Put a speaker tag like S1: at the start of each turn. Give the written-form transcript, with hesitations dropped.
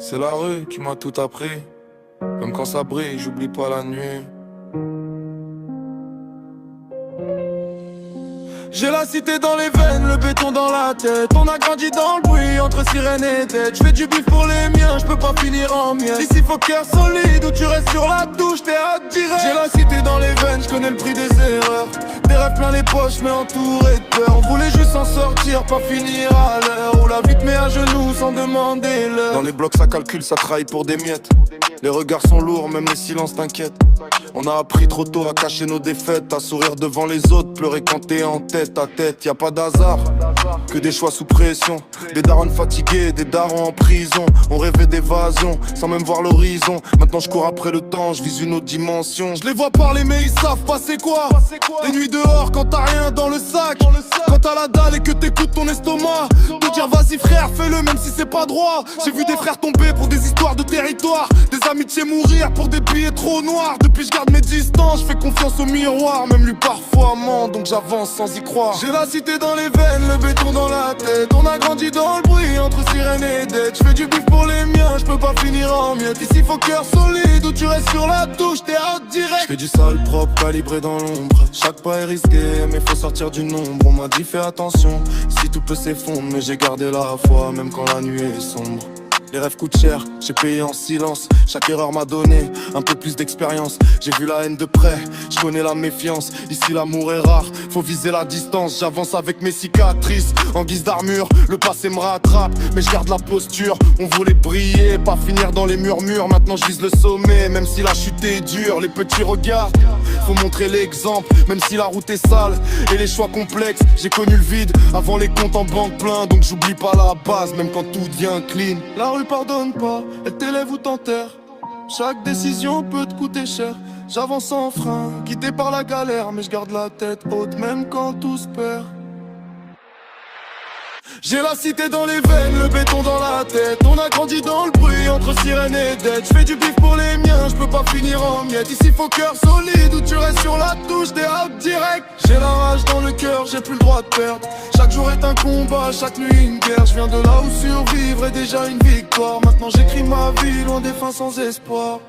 S1: C'est la rue qui m'a tout appris. Même quand ça brille, j'oublie pas la nuit. J'ai la cité dans les veines, le béton dans la tête. On a grandi dans le bruit entre sirène et tête. J'fais du bif pour les miens, j'peux pas finir en miettes. Ici faut cœur solide ou tu restes sur la touche, t'es à direct. J'ai la cité dans les veines, j'connais le prix des erreurs. Des rêves plein les poches mais entouré de peur. On voulait juste s'en sortir, pas finir à l'heure. Où la vie te met à genoux sans demander l'heure. Dans les blocs ça calcule, ça trahit pour des miettes. Les regards sont lourds, même les silences t'inquiètent. On a appris trop tôt à cacher nos défaites, à sourire devant les autres, pleurer quand t'es en tête à tête. Y a pas d'hasard, que des choix sous pression. Des darons fatigués, des darons en prison. On rêvait d'évasion, sans même voir l'horizon. Maintenant je cours après le temps, je vise une autre dimension. Je les vois parler mais ils savent pas c'est quoi. Des nuits dehors quand t'as rien dans le sac. Quand t'as la dalle et que t'écoutes ton estomac. Te dire vas-y frère, fais-le même si c'est pas droit. J'ai vu des frères tomber pour des histoires de territoire. Des amitiés mourir pour des billets trop noirs. Depuis je garde mes distances, je fais confiance au miroir. Même lui parfois ment, donc j'avance sans y croire. J'ai la cité dans les veines, le béton dans la tête. On a grandi dans le bruit entre sirène et dette. J'fais du bif pour les miens, j'peux pas finir en miettes. Ici faut cœur solide ou tu restes sur la touche, t'es out direct. J'fais du sale propre, calibré dans l'ombre. Chaque pas est risqué, mais faut sortir du nombre. On m'a dit fais attention, si tout peut s'effondrer. Mais j'ai gardé la foi, même quand la nuit est sombre. Les rêves coûtent cher, j'ai payé en silence. Chaque erreur m'a donné un peu plus d'expérience. J'ai vu la haine de près, je connais la méfiance. Ici l'amour est rare, faut viser la distance. J'avance avec mes cicatrices, en guise d'armure. Le passé me rattrape, mais je garde la posture. On voulait briller, pas finir dans les murmures. Maintenant je vise le sommet, même si la chute est dure. Les petits regards, faut montrer l'exemple. Même si la route est sale et les choix complexes. J'ai connu le vide avant les comptes en banque plein. Donc j'oublie pas la base, même quand tout devient clean. La rue pardonne pas, elle t'élève ou t'enterre. Chaque décision peut te coûter cher. J'avance sans frein, guidé par la galère. Mais je garde la tête haute même quand tout se perd. J'ai la cité dans les veines, le béton dans la tête. On a grandi dans le bruit entre sirène et dette. J'fais du bif pour les miens, j'peux pas finir en miettes. Ici faut cœur solide ou tu restes sur la touche, t'es out direct. J'ai la rage dans le cœur, j'ai plus le droit de perdre. Chaque jour est un combat, chaque nuit une guerre. Je viens de là où survivre est déjà une victoire. Maintenant j'écris ma vie loin des fins sans espoir.